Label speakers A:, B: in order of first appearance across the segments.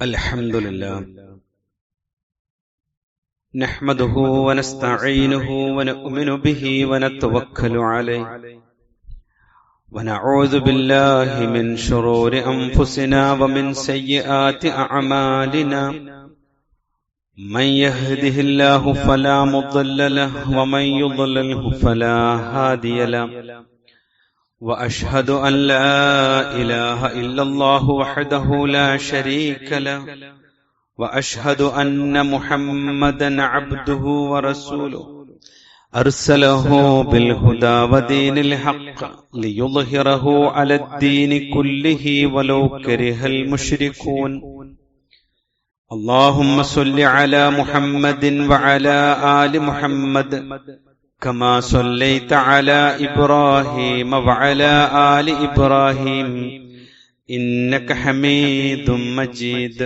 A: الحمد لله نحمده ونستعينه ونؤمن به ونتوكل عليه ونعوذ بالله من شرور أنفسنا ومن سيئات أعمالنا من يهده الله فلا مضل له ومن يضلله فلا هادي له وأشهد أن لا إله إلا الله وحده لا شريك له وأشهد أن محمدا عبده ورسوله أرسله بالهدى ودين الحق ليظهره على الدين كله ولو كره المشركون اللهم صل على محمد وعلى آل محمد كما صليت على إبراهيم وعلى آل إبراهيم إنك حميد مجيد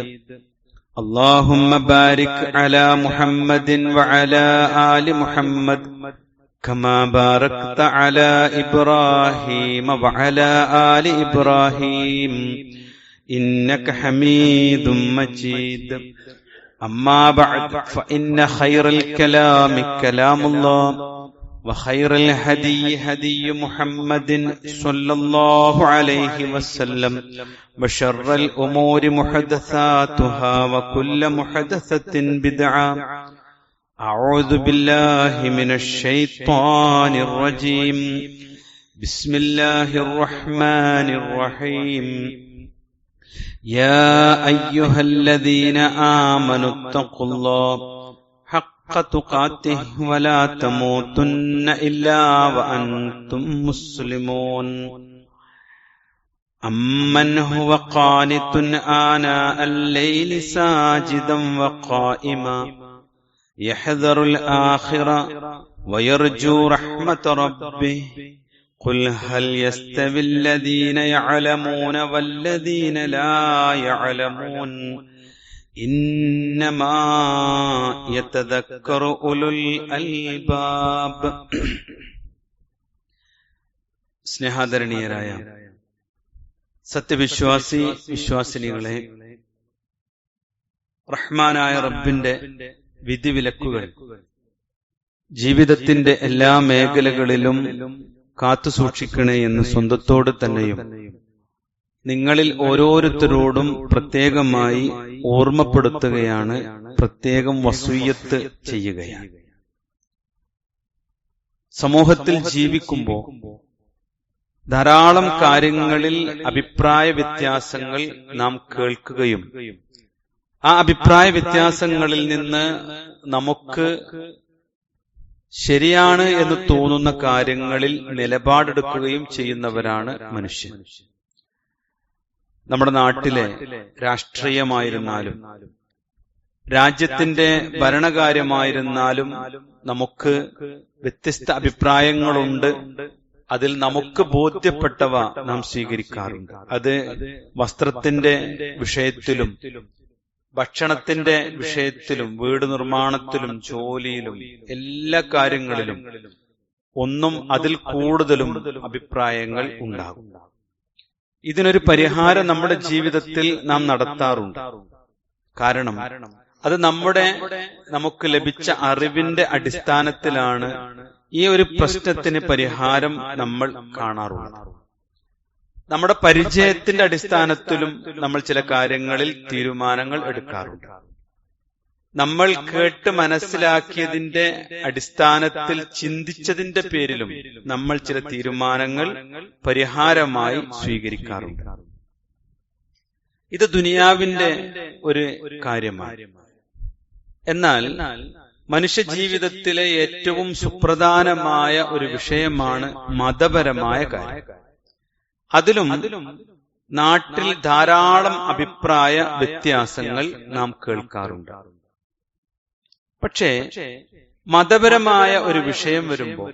A: اللهم بارك على محمد وعلى آل محمد كما باركت على إبراهيم وعلى آل إبراهيم إنك حميد مجيد أما بعد فإن خير الكلام كلام الله وخير الهدي هدي محمد صلى الله عليه وسلم وشر الأمور محدثاتها وكل محدثة بدعة أعوذ بالله من الشيطان الرجيم بسم الله الرحمن الرحيم يا أيها الذين آمنوا اتقوا الله حق تقاته ولا تموتن إلا وأنتم مسلمون أمن هو قانت آناء الليل ساجدا وقائما يحذر الآخرة ويرجو رحمة ربه قل هل يستوي الذين يعلمون والذين لا يعلمون إنما يتذكر أولو الألباب സ്നേഹാദരണീയരായ സത്യവിശ്വാസി വിശ്വാസിനികളെ, റഹ്മാനായ റബ്ബിന്റെ വിധിവിലക്കുകൾ ജീവിതത്തിന്റെ എല്ലാ മേഖലകളിലും കാത്തുസൂക്ഷിക്കണേ എന്ന് സ്വന്തത്തോട് തന്നെയും നിങ്ങളിൽ ഓരോരുത്തരോടും പ്രത്യേകമായി ഓർമ്മപ്പെടുത്തുകയാണ്, പ്രത്യേകം വസൂയത്ത് ചെയ്യുകയാണ്. സമൂഹത്തിൽ ജീവിക്കുമ്പോൾ ധാരാളം കാര്യങ്ങളിൽ അഭിപ്രായ വ്യത്യാസങ്ങൾ നാം കേൾക്കുകയും ആ അഭിപ്രായ വ്യത്യാസങ്ങളിൽ നിന്ന് നമുക്ക് ശരിയാണ് എന്ന് തോന്നുന്ന കാര്യങ്ങളിൽ നിലപാടെടുക്കുകയും ചെയ്യുന്നവരാണ് മനുഷ്യൻ. നമ്മുടെ നാട്ടിലെ രാഷ്ട്രീയമായിരുന്നാലും രാജ്യത്തിന്റെ ഭരണകാര്യമായിരുന്നാലും നമുക്ക് വ്യത്യസ്ത അഭിപ്രായങ്ങളുണ്ട്. അതിൽ നമുക്ക് ബോധ്യപ്പെട്ടവ നാം സ്വീകരിക്കാറുണ്ട്. അത് വസ്ത്രത്തിന്റെ വിഷയത്തിലും ഭക്ഷണത്തിന്റെ വിഷയത്തിലും വീട് നിർമ്മാണത്തിലും ജോലിയിലും എല്ലാ കാര്യങ്ങളിലും ഒന്നും അതിൽ കൂടുതലും അഭിപ്രായങ്ങൾ ഉണ്ടാകും. ഇതിനൊരു പരിഹാരം നമ്മുടെ ജീവിതത്തിൽ നാം നടത്താറുണ്ട്. കാരണം അത് നമുക്ക് ലഭിച്ച അറിവിന്റെ അടിസ്ഥാനത്തിലാണ് ഈ ഒരു പ്രശ്നത്തിന് പരിഹാരം നമ്മൾ കാണാറുള്ളത്. നമ്മുടെ പരിചയത്തിന്റെ അടിസ്ഥാനത്തിലും നമ്മൾ ചില കാര്യങ്ങളിൽ തീരുമാനങ്ങൾ എടുക്കാറുണ്ട്. നമ്മൾ കേട്ട് മനസ്സിലാക്കിയതിന്റെ അടിസ്ഥാനത്തിൽ ചിന്തിച്ചതിന്റെ പേരിലും നമ്മൾ ചില തീരുമാനങ്ങൾ പരിഹാരമായി സ്വീകരിക്കാറുണ്ട്. ഇത് ദുനിയാവിന്റെ ഒരു കാര്യമാണ്. എന്നാൽ മനുഷ്യ ജീവിതത്തിലെ ഏറ്റവും സുപ്രധാനമായ ഒരു വിഷയമാണ് മതപരമായ കാര്യം. അതിലും നാട്ടിൽ ധാരാളം അഭിപ്രായ വ്യത്യാസങ്ങൾ നാം കേൾക്കാറുണ്ട്. പക്ഷേ മതപരമായ ഒരു വിഷയം വരുമ്പോൾ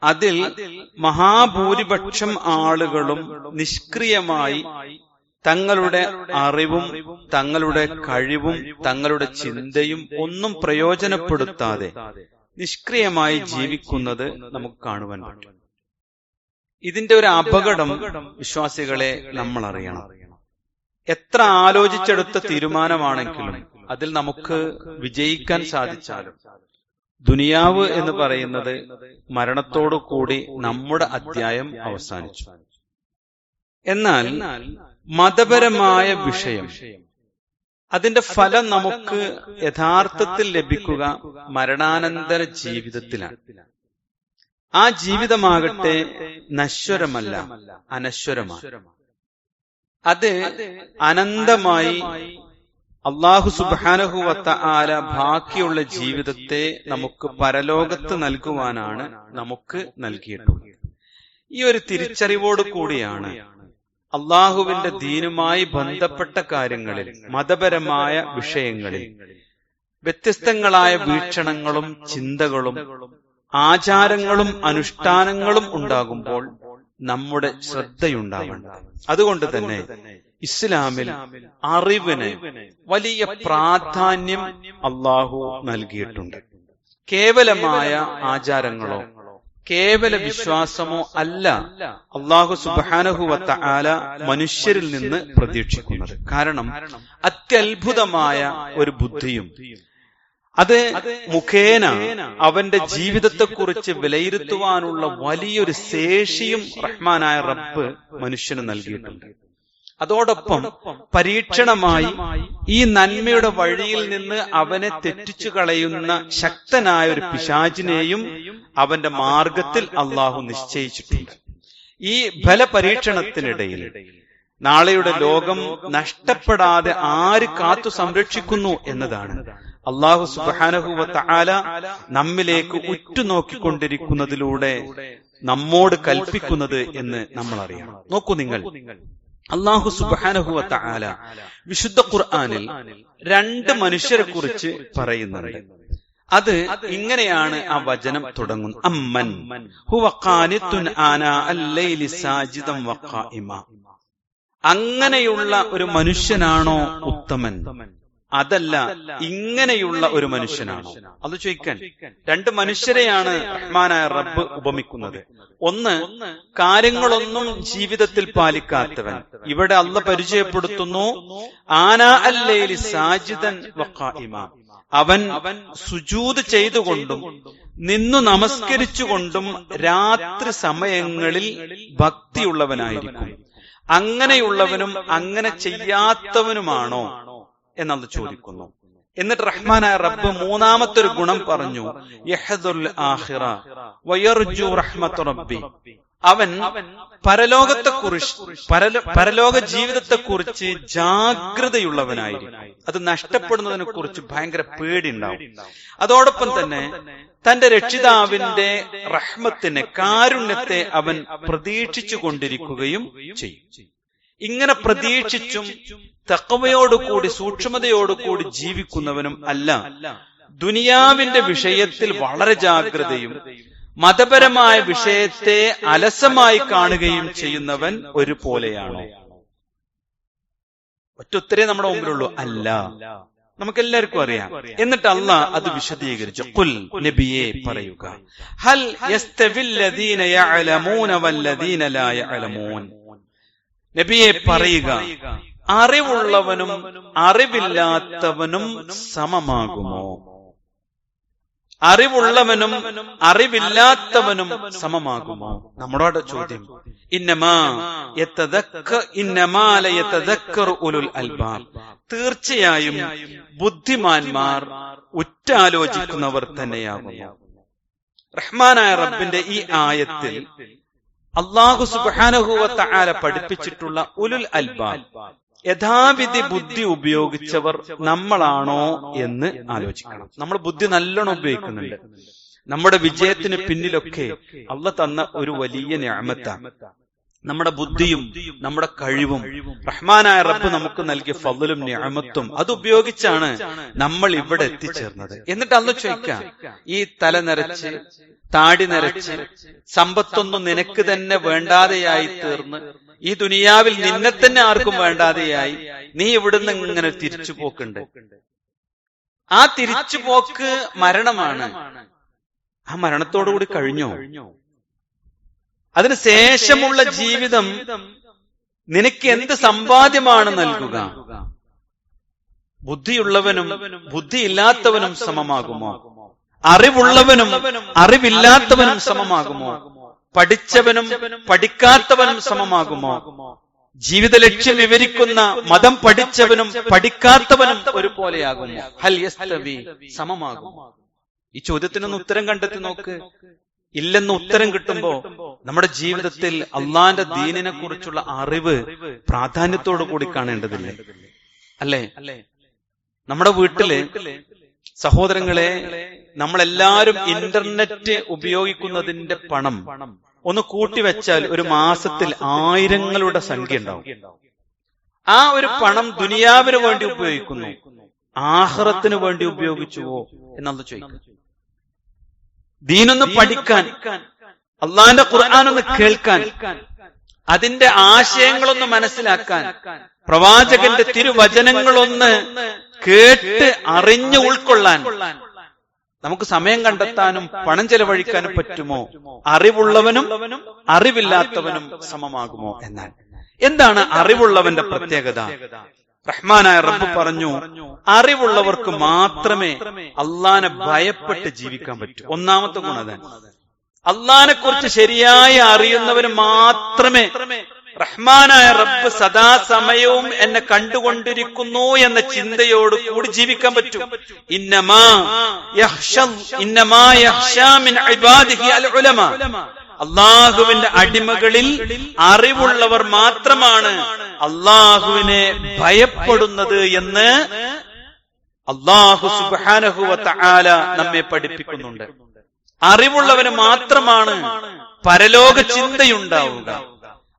A: അതിൽ മഹാഭൂരിപക്ഷം ആളുകളും നിഷ്ക്രിയമായി തങ്ങളുടെ അറിവും തങ്ങളുടെ കഴിവും തങ്ങളുടെ ചിന്തയും ഒന്നും പ്രയോജനപ്പെടുത്താതെ നിഷ്ക്രിയമായി ജീവിക്കുന്നത് നമുക്ക് കാണുവാൻ പറ്റും. ഇതിന്റെ ഒരു അപകടം വിശ്വാസികളെ നമ്മൾ അറിയണം. എത്ര ആലോചിച്ചെടുത്ത തീരുമാനമാണെങ്കിലും അതിൽ നമുക്ക് വിജയിക്കാൻ സാധിച്ചാലും ദുനിയാവ് എന്ന് പറയുന്നത് മരണത്തോടു കൂടി നമ്മുടെ അധ്യായം അവസാനിച്ചു. എന്നാൽ മതപരമായ വിഷയം, അതിന്റെ ഫലം നമുക്ക് യഥാർത്ഥത്തിൽ ലഭിക്കുക മരണാനന്തര ജീവിതത്തിലാണ്. ആ ജീവിതമാകട്ടെ നശ്വരമല്ല, അനശ്വരമാണ്. അത് അനന്തമായി അല്ലാഹു സുബ്ഹാനഹു വ തആല ബാക്കിയുള്ള ജീവിതത്തെ നമുക്ക് പരലോകത്ത് നൽകുവാനാണ് നമുക്ക് നൽകിയിട്ടുള്ളത്. ഈ ഒരു തിരിച്ചറിവോട് കൂടിയാണ് അള്ളാഹുവിന്റെ ദീനുമായി ബന്ധപ്പെട്ട കാര്യങ്ങളിൽ, മതപരമായ വിഷയങ്ങളിൽ വ്യത്യസ്തങ്ങളായ വീക്ഷണങ്ങളും ചിന്തകളും ആചാരങ്ങളും അനുഷ്ഠാനങ്ങളും ഉണ്ടാകുമ്പോൾ നമ്മുടെ ശ്രദ്ധയുണ്ടാവേണ്ടത്. അതുകൊണ്ട് തന്നെ ഇസ്ലാമിൽ അറിവിന് വലിയ പ്രാധാന്യം അള്ളാഹു നൽകിയിട്ടുണ്ട്. കേവലമായ ആചാരങ്ങളോ കേവല വിശ്വാസമോ അല്ല അല്ലാഹു സുബ്ഹാനഹു വ തആല മനുഷ്യരിൽ നിന്ന് പ്രതീക്ഷിക്കുന്നത്. കാരണം അത്യത്ഭുതമായ ഒരു ബുദ്ധിയും അത് മുഖേന അവന്റെ ജീവിതത്തെക്കുറിച്ച് വിലയിരുത്തുവാനുള്ള വലിയൊരു ശേഷിയും റഹ്മാനായ റബ്ബ് മനുഷ്യന് നൽകിയിട്ടുണ്ട്. അതോടൊപ്പം പരീക്ഷണമായി ഈ നന്മയുടെ വഴിയിൽ നിന്ന് അവനെ തെറ്റിച്ചു കളയുന്ന ശക്തനായ ഒരു പിശാചിനെയും അവന്റെ മാർഗത്തിൽ അള്ളാഹു നിശ്ചയിച്ചിട്ടുണ്ട്. ഈ ബലപരീക്ഷണത്തിനിടയിൽ നാളെയുടെ ലോകം നഷ്ടപ്പെടാതെ ആര് കാത്തു സംരക്ഷിക്കുന്നു എന്നതാണ് അല്ലാഹു സുബ്ഹാനഹു വ തആല നമ്മിലേക്ക് ഉറ്റുനോക്കിക്കൊണ്ടിരിക്കുന്നതിലൂടെ നമ്മോട് കൽപ്പിക്കുന്നത് എന്ന് നമ്മൾ അറിയണം. നോക്കൂ നിങ്ങൾ, അല്ലാഹു സുബ്ഹാനഹു വ തആല വിശുദ്ധ ഖുർആനിൽ 2 മനുഷ്യരെ കുറിച്ച് പറയുന്നുണ്ട്. അത് ഇങ്ങനെയാണ് ആ വചനം തുടങ്ങുന്നത്. അമ്മൻ ഹുവ ഖാനിത്തുൻ ആനാ അൽ-ലൈലി സാജിദൻ വ ഖായിമ. അങ്ങനെയുള്ള ഒരു മനുഷ്യനാണോ ഉത്തമൻ? അതല്ല, ഇങ്ങനെയുള്ള ഒരു മനുഷ്യനാണോ? അത് ചോദിക്കാൻ 2 മനുഷ്യരെയാണ് റഹ്മാനായ റബ്ബ് ഉപമിക്കുന്നത്. ഒന്ന്, കാര്യങ്ങളൊന്നും ജീവിതത്തിൽ പാലിക്കാത്തവൻ. ഇവിടെ അള്ളാഹ് പരിചയപ്പെടുത്തുന്നു ആനാ അൽ-ലൈലി സാജിദൻ വ ഖായിമ. അവൻ സുജൂദ് ചെയ്തുകൊണ്ടും നിന്നു നമസ്കരിച്ചുകൊണ്ടും രാത്രി സമയങ്ങളിൽ ഭക്തിയുള്ളവനായിരിക്കും. അങ്ങനെയുള്ളവനും അങ്ങനെ ചെയ്യാത്തവനുമാണോ എന്നത് ചോദിക്കുന്നു. എന്നിട്ട് റഹ്മാനായ റബ്ബ് മൂന്നാമത്തെ ഒരു ഗുണം പറഞ്ഞു, യഹ്ദുൽ ആഖിറ വയർജു റഹ്മത്തു റബ്ബി. അവൻ പരലോക ജീവിതത്തെക്കുറിച്ച് ജാഗ്രതയുള്ളവനായിരിക്കും. അത് നഷ്ടപ്പെടുന്നതിനെ കുറിച്ച് ഭയങ്കര പേടിയുണ്ടാവും. അതോടൊപ്പം തന്നെ തന്റെ രക്ഷിതാവിന്റെ റഹ്മത്തിനെ, കാരുണ്യത്തെ അവൻ പ്രതീക്ഷിച്ചു കൊണ്ടിരിക്കുകയും ചെയ്യും. ഇങ്ങനെ പ്രതീക്ഷിച്ചും തഖ്വയോടുകൂടി സൂക്ഷ്മതയോടുകൂടി ജീവിക്കുന്നവനും അല്ല, ദുനിയാവിന്റെ വിഷയത്തിൽ വളരെ ജാഗ്രതയും മതപരമായ വിഷയത്തെ അലസമായി കാണുകയും ചെയ്യുന്നവൻ ഒരുപോലെയാണോ? ഒറ്റുത്തരേ നമ്മുടെ മുമ്പിലുള്ളൂ, അല്ല. നമുക്കെല്ലാവർക്കും അറിയാം. എന്നിട്ട് അല്ലാഹ് അത് വിശദീകരിച്ചു. ഖുൽ, നബിയെ പറയുക, ഹൽ യസ്തവിൽ ലദീന യഅലമൂന വല്ലദീന ലാ യഅലമൂൻ. നബിയെ പറയുക, അറിവുള്ളവനും അറിവില്ലാത്തവനും സമമാകുമോ? അറിവുള്ളവനും അറിവില്ലാത്തവനും സമമാകുമോ? നമ്മളോട് ചോദ്യം. ഇന്നമാ യതദക്കറു ഉലുൽ അൽബാബ്. തീർച്ചയായും ബുദ്ധിമാന്മാർ ഉറ്റാലോചിക്കുന്നവർ തന്നെയാകുന്നു. റഹ്മാനായ റബ്ബിന്റെ ഈ ആയത്തിൽ അല്ലാഹു സുബ്ഹാനഹു വ തആല പഠിപ്പിച്ചിട്ടുള്ള ഉലുൽ അൽബാബ്, യഥാവിധി ബുദ്ധി ഉപയോഗിച്ചവർ നമ്മളാണോ എന്ന് ആലോചിക്കണം. നമ്മൾ ബുദ്ധി നല്ലോണം ഉപയോഗിക്കുന്നുണ്ട്. നമ്മുടെ വിജയത്തിന് പിന്നിലൊക്കെ അല്ലാഹ് തന്ന ഒരു വലിയ നിഅമത്താണ് നമ്മുടെ ബുദ്ധിയും നമ്മുടെ കഴിവും. റഹ്മാനായ റബ്ബ് നമുക്ക് നൽകിയ ഫളലും നിഅമത്തും അതുപയോഗിച്ചാണ് നമ്മൾ ഇവിടെ എത്തിച്ചേർന്നത്. എന്നിട്ട് അല്ലാഹ് ചോദിക്കാം, ഈ തല നരച്ച് താടി നരച്ച് സമ്പത്തൊന്നും നിനക്ക് തന്നെ വേണ്ടാതെയായി തീർന്ന് ഈ ദുനിയാവിൽ നിന്നെ തന്നെ ആർക്കും വേണ്ടാതെയായി നീ ഇവിടുന്ന് ഇങ്ങനെ തിരിച്ചുപോക്കുണ്ട്. ആ തിരിച്ചുപോക്ക് മരണമാണ്. ആ മരണത്തോടുകൂടി കഴിഞ്ഞോ? അതിനുശേഷമുള്ള ജീവിതം നിനക്ക് എന്ത് സമ്പാദ്യമാണ് നൽകുക? ബുദ്ധിയുള്ളവനും ബുദ്ധിയില്ലാത്തവനും സമമാകുമോ? അറിവുള്ളവനും അറിവില്ലാത്തവനും സമമാകുമോ? പഠിച്ചവനും പഠിക്കാത്തവനും സമമാകുമോ? ജീവിത ലക്ഷ്യം വിവരിക്കുന്ന മതം പഠിച്ചവനും പഠിക്കാത്തവനും ഒരുപോലെയാകുമോ? ഹൽ യസ്തവി, സമമാകുമോ? ഈ ചോദ്യത്തിനൊന്ന് ഉത്തരം കണ്ടെത്തി നോക്ക്. ഇല്ലെന്ന് ഉത്തരം കിട്ടുമ്പോ നമ്മുടെ ജീവിതത്തിൽ അള്ളാന്റെ ദീനിനെ കുറിച്ചുള്ള അറിവ് പ്രാധാന്യത്തോടു കൂടി കാണേണ്ടതില്ലേ? അല്ലേ? നമ്മുടെ വീട്ടില് സഹോദരങ്ങളെ, നമ്മളെല്ലാരും ഇന്റർനെറ്റ് ഉപയോഗിക്കുന്നതിന്റെ പണം ഒന്ന് കൂട്ടിവെച്ചാൽ ഒരു മാസത്തിൽ ആയിരങ്ങളുടെ സംഖ്യ ഉണ്ടാവും. ആ ഒരു പണം ദുനിയാവിന് വേണ്ടി ഉപയോഗിക്കുന്നു, ആഖിറത്തിന് വേണ്ടി ഉപയോഗിച്ചുവോ എന്നത് ചോദിക്കും. ദീനൊന്ന് പഠിക്കാൻ, അള്ളാന്റെ ഖുർആനൊന്ന് കേൾക്കാൻ, അതിന്റെ ആശയങ്ങളൊന്ന് മനസ്സിലാക്കാൻ, പ്രവാചകന്റെ തിരുവചനങ്ങളൊന്ന് കേട്ട് അറിഞ്ഞു ഉൾക്കൊള്ളാൻ നമുക്ക് സമയം കണ്ടെത്താനും പണം ചെലവഴിക്കാനും പറ്റുമോ? അറിവുള്ളവനും അറിവില്ലാത്തവനും സമമാകുമോ എന്നാൽ എന്താണ് അറിവുള്ളവന്റെ പ്രത്യേകത? റഹ്മാനായ റബ്ബ് പറഞ്ഞു, അറിവുള്ളവർക്ക് മാത്രമേ അള്ളാനെ ഭയപ്പെട്ട് ജീവിക്കാൻ പറ്റൂ. ഒന്നാമത്തെ ഗുണം, അള്ളാനെ കുറിച്ച് ശരിയായി അറിയുന്നവന് മാത്രമേ റഹ്മാനായ റബ്ബ് സദാസമയവും എന്നെ കണ്ടുകൊണ്ടിരിക്കുന്നു എന്ന ചിന്തയോട് കൂടി ജീവിക്കാൻ പറ്റൂ. ഇന്നമാ യഖ്ശാ മിൻ ഇബാദിഹി അൽ ഉലമാ, അള്ളാഹുവിന്റെ അടിമകളിൽ അറിവുള്ളവർ മാത്രമാണ് അള്ളാഹുവിനെ ഭയപ്പെടുന്നത് എന്ന് അള്ളാഹു സുബ്ഹാനഹു വ തആല നമ്മെ പഠിപ്പിക്കുന്നുണ്ട്. അറിവുള്ളവന് മാത്രമാണ് പരലോക ചിന്തയുണ്ടാവുക.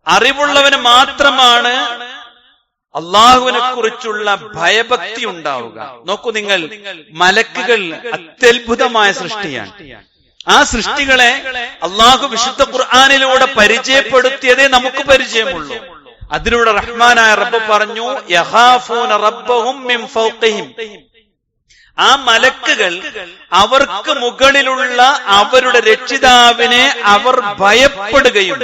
A: അറിവുള്ളവന് മാത്രമാണ് അള്ളാഹുവിനെ കുറിച്ചുള്ള ഭയഭക്തി ഉണ്ടാവുക. നോക്കൂ നിങ്ങൾ, മലക്കുകൾ അത്യത്ഭുതമായ സൃഷ്ടിയാണ്. ആ സൃഷ്ടികളെ അള്ളാഹു വിശുദ്ധ ഖുർആനിലൂടെ പരിചയപ്പെടുത്തിയതേ നമുക്ക് പരിചയമുള്ളൂ. അതിലൂടെ റഹ്മാനായ റബ്ബ് പറഞ്ഞു, യഖാഫൂന റബ്ബഹും മിൻ ഫൗഖിഹിം. ആ മലക്കുകൾ അവർക്ക് മുകളിലുള്ള അവരുടെ രക്ഷിതാവിനെ അവർ ഭയപ്പെടുകയും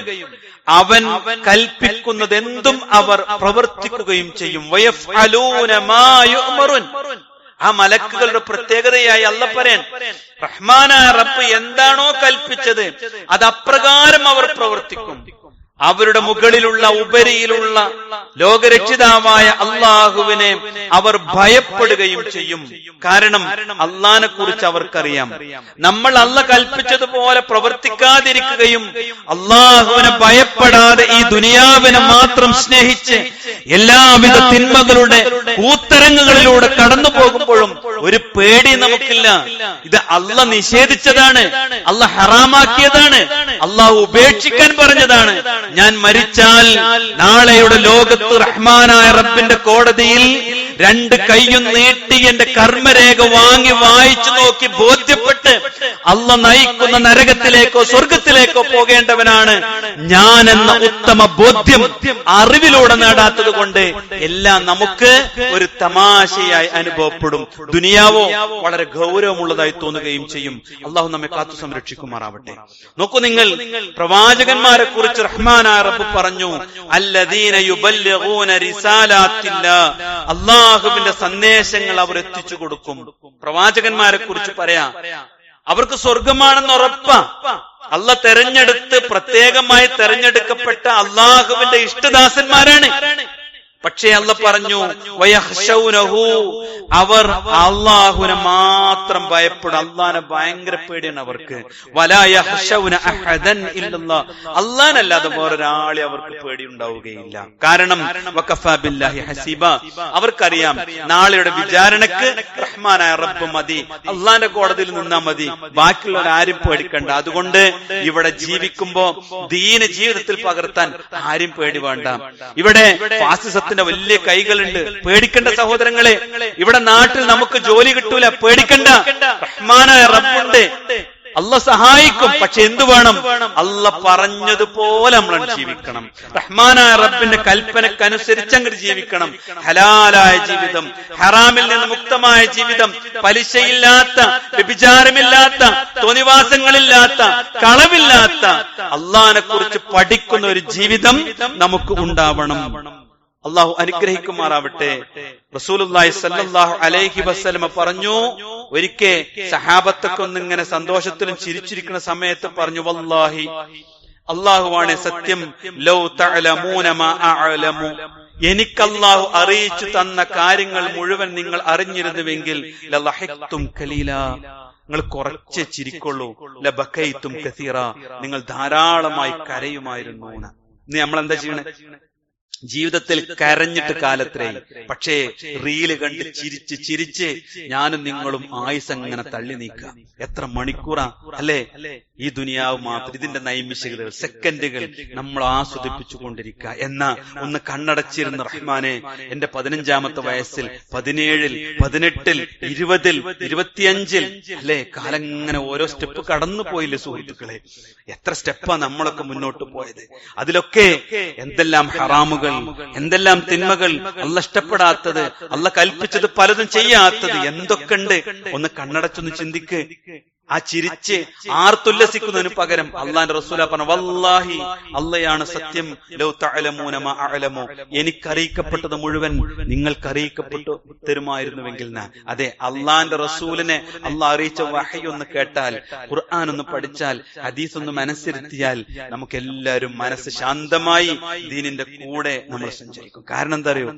A: അവൻ കൽപ്പിക്കുന്നതെന്തും അവർ പ്രവർത്തിക്കുകയും ചെയ്യും. വയഫ്അലൂന മാ യുഅ്മറുൻ. ആ മലക്കുകളുടെ പ്രത്യേകതയായി അല്ലാഹ് പറയാൻ, റഹ്മാനായ റബ്ബ് എന്താണോ കൽപ്പിച്ചത് അത് അപ്രകാരം അവർ പ്രവർത്തിക്കും. അവരുടെ മുകളിലുള്ള ഉപരിയിലുള്ള ലോകരക്ഷിതാവായ അള്ളാഹുവിനെ അവർ ഭയപ്പെടുകയും ചെയ്യും. കാരണം അള്ളാഹിനെ കുറിച്ച് അവർക്കറിയാം. നമ്മൾ അള്ളാഹ് കൽപ്പിച്ചതുപോലെ പ്രവർത്തിക്കാതിരിക്കുകയും അള്ളാഹുവിനെ ഭയപ്പെടാതെ ഈ ദുനിയാവിനെ മാത്രം സ്നേഹിച്ച് എല്ലാവിധ തിന്മകളുടെ കൂത്തരങ്ങുകളിലൂടെ കടന്നു പോകുമ്പോഴും ഒരു പേടി നമുക്കില്ല. ഇത് അള്ളാഹ് നിഷേധിച്ചതാണ്, അള്ളാഹ് ഹറാമാക്കിയതാണ്, അള്ളാഹു ഉപേക്ഷിക്കാൻ പറഞ്ഞതാണ്. ഞാൻ മരിച്ചാൽ നാളെയുടെ ലോകത്ത് റഹ്മാനായ റബ്ബിന്റെ കോടതിയിൽ രണ്ട് കൈയും നീട്ടി എന്റെ കർമ്മരേഖ വാങ്ങി വായിച്ചു നോക്കി ബോധ്യപ്പെട്ട് അള്ളാഹ് നയിക്കുന്ന നരകത്തിലേക്കോ സ്വർഗത്തിലേക്കോ പോകേണ്ടവനാണ് ഞാൻ എന്ന ഉത്തമ ബോധ്യം അറിവിലൂടെ നേടാത്തത് കൊണ്ട് എല്ലാം നമുക്ക് ഒരു തമാശയായി അനുഭവപ്പെടും. ദുനിയാവോ വളരെ ഗൗരവമുള്ളതായി തോന്നുകയും ചെയ്യും. അള്ളാഹു നമ്മെ കാത്തു സംരക്ഷിക്കുമാറാവട്ടെ. നോക്കൂ നിങ്ങൾ, പ്രവാചകന്മാരെ കുറിച്ച് റഹ്മാനായ റബ്ബ് പറഞ്ഞു, അല്ലദീന യുബല്ലിഗൂന റിസാലാത്തില്ലാഹ്, അള്ളാഹുവിന്റെ സന്ദേശങ്ങൾ അവർ എത്തിച്ചു കൊടുക്കും. പ്രവാചകന്മാരെ കുറിച്ച് പറയാ, അവർക്ക് സ്വർഗമാണെന്ന് ഉറപ്പാ. അള്ളാഹ് തെരഞ്ഞെടുത്ത് പ്രത്യേകമായി തെരഞ്ഞെടുക്കപ്പെട്ട അള്ളാഹുവിന്റെ ഇഷ്ടദാസന്മാരാണ്. പക്ഷേ അള്ളാഹ് പറഞ്ഞു, വയഖ്ശൗനഹു, അവർ അള്ളാഹുവിനെ മാത്രം ഭയപ്പെടും. അള്ളാഹിനെ ഭയങ്കര പേടിയാണ് അവർക്ക്. വലാ യഖ്ശൗന അഹദൻ ഇല്ലല്ലാഹ്, അള്ളാഹനല്ലാതെ വേറൊരാളെ അവർക്ക് പേടിയുണ്ടാവുകയില്ല. കാരണം വഖഫാ ബില്ലാഹി ഹസീബ, അവർക്കറിയാം നാളെയുടെ വിചാരണക്ക് റഹ്മാനായ റബ്ബ് മതി, അള്ളാഹിന്റെ കോടതിയിൽ നിന്നാ മതി, ബാക്കിയുള്ളവർ ആരും പേടിക്കണ്ട. അതുകൊണ്ട് ഇവിടെ ജീവിക്കുമ്പോ ദീന് ജീവിതത്തിൽ പകർത്താൻ ആരും പേടി വേണ്ട. ഇവിടെ ഫാസിസത്തിന് വലിയ കൈകളുണ്ട്, പേടിക്കണ്ട സഹോദരങ്ങളെ. ഇവിടെ നാട്ടിൽ നമുക്ക് ജോലി കിട്ടൂല, പേടിക്കണ്ട. റഹ്മാനായ റബ്ബുണ്ട്. അള്ള സഹായിക്കും. പക്ഷെ എന്തു വേണം? അള്ള പറഞ്ഞതുപോലെ നമ്മൾ ജീവിക്കണം. റഹ്മാനായ റബ്ബിന്റെ കൽപ്പനക്കനുസരിച്ച് അങ്ങോട്ട് ജീവിക്കണം. ഹലാലായ ജീവിതം, ഹറാമിൽ നിന്ന് മുക്തമായ ജീവിതം, പലിശയില്ലാത്ത, വ്യഭിചാരമില്ലാത്ത, തോന്നിവാസങ്ങളില്ലാത്ത, കളവില്ലാത്ത, അള്ളാഹിനെ കുറിച്ച് പഠിക്കുന്ന ഒരു ജീവിതം നമുക്ക് ഉണ്ടാവണം. അള്ളാഹു അനുഗ്രഹിക്കുമാറാവട്ടെ. റസൂലുള്ളാഹി സ്വല്ലല്ലാഹു അലൈഹി വസല്ലമ പറഞ്ഞു, ഒരിക്കൽ സഹാബത്തൊക്കെ ഒന്നിങ്ങനെ സന്തോഷത്തിലും ചിരിച്ചിരിക്കുന്ന സമയത്ത് പറഞ്ഞു, വല്ലാഹി, അള്ളാഹുവാണ് സത്യം, ലൗ തഅലമൂന മാ അഅലമു, എനിക്ക് അള്ളാഹു അറിയിച്ചു തന്ന കാര്യങ്ങൾ മുഴുവൻ നിങ്ങൾ അറിഞ്ഞിരുന്നുവെങ്കിൽ ലളഹിഖ്തും ഖലീലാ, നിങ്ങൾ കുറച്ച് ചിരിക്കൊള്ളൂ, ലബകൈതും കസീറ, നിങ്ങൾ ധാരാളമായി കരയുമായിരുന്നു. ഇനി നമ്മളെന്താ ചെയ്യണേ? ജീവിതത്തിൽ കരഞ്ഞിട്ട് കാലത്രയായി. പക്ഷേ റീല് കണ്ട് ചിരിച്ച് ചിരിച്ച് ഞാനും നിങ്ങളും ആയുസങ്ങനെ തള്ളി നീക്കുക. എത്ര മണിക്കൂറാ അല്ലേ ഈ ദുനിയാവ് മാത്രം, ഇതിന്റെ നൈമിഷികതകൾ, സെക്കൻഡുകൾ നമ്മൾ ആസ്വദിപ്പിച്ചു കൊണ്ടിരിക്കുക. എന്നാ ഒന്ന് കണ്ണടച്ചിരുന്ന റഹ്മാനെ, എന്റെ 15-ാമത്തെ വയസ്സിൽ, 17-ൽ, 18-ൽ, 20-ൽ, 25-ൽ അല്ലേ, കാലം ഇങ്ങനെ ഓരോ സ്റ്റെപ്പ് കടന്നു പോയില്ലേ സുഹൃത്തുക്കളെ? എത്ര സ്റ്റെപ്പാ നമ്മളൊക്കെ മുന്നോട്ട് പോയത്. അതിലൊക്കെ എന്തെല്ലാം ഹറാമുകൾ, എന്തെല്ലാം തിന്മകൾ, അള്ള ഇഷ്ടപ്പെടാത്തത്, അള്ള കൽപ്പിച്ചത് പലതും ചെയ്യാത്തത് എന്തൊക്കെയുണ്ട്. ഒന്ന് കണ്ണടച്ചൊന്ന് ചിന്തിക്ക്. ആ ചിരിച്ച് ആർത്തുല്ലസിക്കുന്നതിന് പകരം അള്ളാന്റെ റസൂല പറഞ്ഞു, വല്ലാഹി, അള്ളയാണ് സത്യം, ലൗ തഅലമൂന മാ അഅലമു, എനിക്കറിയിക്കപ്പെട്ടത് മുഴുവൻ നിങ്ങൾക്ക് അറിയിക്കപ്പെട്ടു തരുമായിരുന്നുവെങ്കിൽ. അതെ, അള്ളാന്റെ റസൂലിനെ അള്ളാഹ് അറിയിച്ച വഹി ഒന്ന് കേട്ടാൽ, ഖുർആൻ ഒന്ന് പഠിച്ചാൽ, ഹദീസ് ഒന്ന് മനസ്സിരുത്തിയാൽ, നമുക്ക് എല്ലാവരും മനസ്സ് ശാന്തമായി ദീനിന്റെ കൂടെ നമ്മൾ സഞ്ചരിക്കും. കാരണം എന്താ അറിയോ?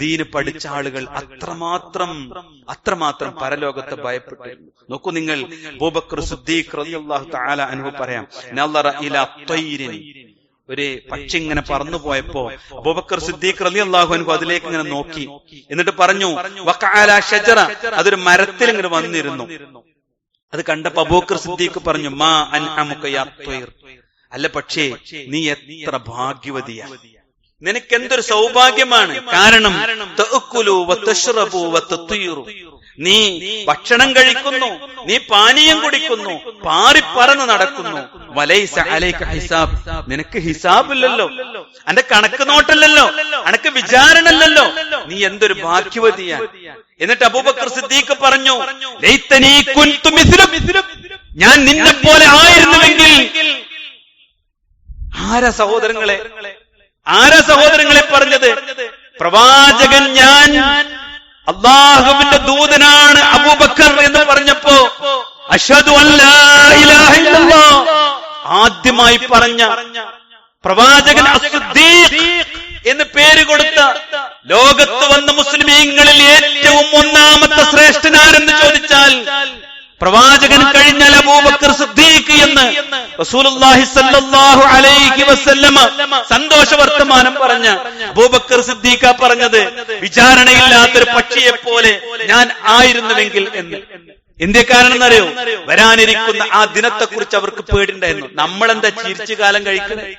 A: ദീന് പഠിച്ച ആളുകൾ അത്രമാത്രം പരലോകത്തെ ഭയപ്പെട്ടിരുന്നു. നോക്കൂ നിങ്ങൾ, അബൂബക്കർ സിദ്ദീഖ് റളിയല്ലാഹു തആല അൻഹു പറയാം, നളറ ഇലാ ത്വയ്രിൻ, ഒരു പക്ഷി ഇങ്ങനെ പറന്നു പോയപ്പോ അബൂബക്കർ സിദ്ദീഖ് റളിയല്ലാഹു അൻഹു അതിലേക്ക് ഇങ്ങനെ നോക്കി. എന്നിട്ട് പറഞ്ഞു, വഖഅല ഷജറ, അതൊരു മരത്തിൽ ഇങ്ങനെ വന്നിരുന്നു. അത് കണ്ടപ്പോ അബൂബക്കർ സിദ്ദീഖ് പറഞ്ഞു, മാ അൻഅമുക യാ ത്വയ്ർ, അല്ല പക്ഷേ നീ എത്ര ഭാഗ്യവതിയാ, നിനക്ക് എന്തൊരു സൗഭാഗ്യമാണ്. കാരണം തഅക്കുലു വതശ്റബു വതത്വീറു, നീ ഭക്ഷണം കഴിക്കുന്നു, നീ പാനീയം കുടിക്കുന്നു, പാറിപ്പറന്ന് നടക്കുന്നു. വലൈസ അലൈക ഹിസാബ്, നിനക്ക് ഹിസാബില്ലല്ലോ, അന്റെ കണക്ക് നോട്ടല്ലല്ലോ, അനക്ക് വിചാരണല്ലോ, നീ എന്തൊരു ഭാഗ്യവതിയാ. എന്നിട്ട് അബൂബക്കർ സിദ്ദീഖ് പറഞ്ഞു, ലൈതനീ കുൻതു മിസ്ലുക്, ഞാൻ നിന്നെ പോലെ ആയിരുന്നുവെങ്കിൽ. ആരാ സഹോദരങ്ങളെ പറഞ്ഞത്? പ്രവാചകൻ ഞാൻ അല്ലാഹുവിന്റെ ദൂതനാണ് അബൂബക്കർ എന്ന് പറഞ്ഞപ്പോ അശ്ഹദു അല്ലാ ഇലാഹ ഇല്ലല്ലാഹ് ആദ്യമായി പറഞ്ഞ പ്രവാചകൻ അസ്സദീഖ് എന്ന് പേര് കൊടുത്ത, ലോകത്ത് വന്ന മുസ്ലിമീങ്ങളിൽ ഏറ്റവും ഒന്നാമത്തെ ശ്രേഷ്ഠനാരെന്ന് ചോദിച്ചാൽ പ്രവാചകൻ കഴിഞ്ഞാൽ അബൂബക്കർ സിദ്ദീഖ് എന്ന് റസൂലുള്ളാഹി സ്വല്ലല്ലാഹു അലൈഹി വസല്ലമ സന്തോഷ വർത്തമാനം പറഞ്ഞ അബൂബക്കർ സിദ്ദീഖ പറഞ്ഞത്, വിചാരണയില്ലാത്തൊരു പക്ഷിയെ പോലെ ഞാൻ ആയിരുന്നുവെങ്കിൽ എന്ന്. എന്തേ കാരണം എന്നറിയോ? വരാനിരിക്കുന്ന ആ ദിനത്തെക്കുറിച്ച് അവർക്ക് പേടിണ്ടായിരുന്നു. നമ്മളെന്താ ചിരിച്ചു കാലം കഴിക്കുന്നത്?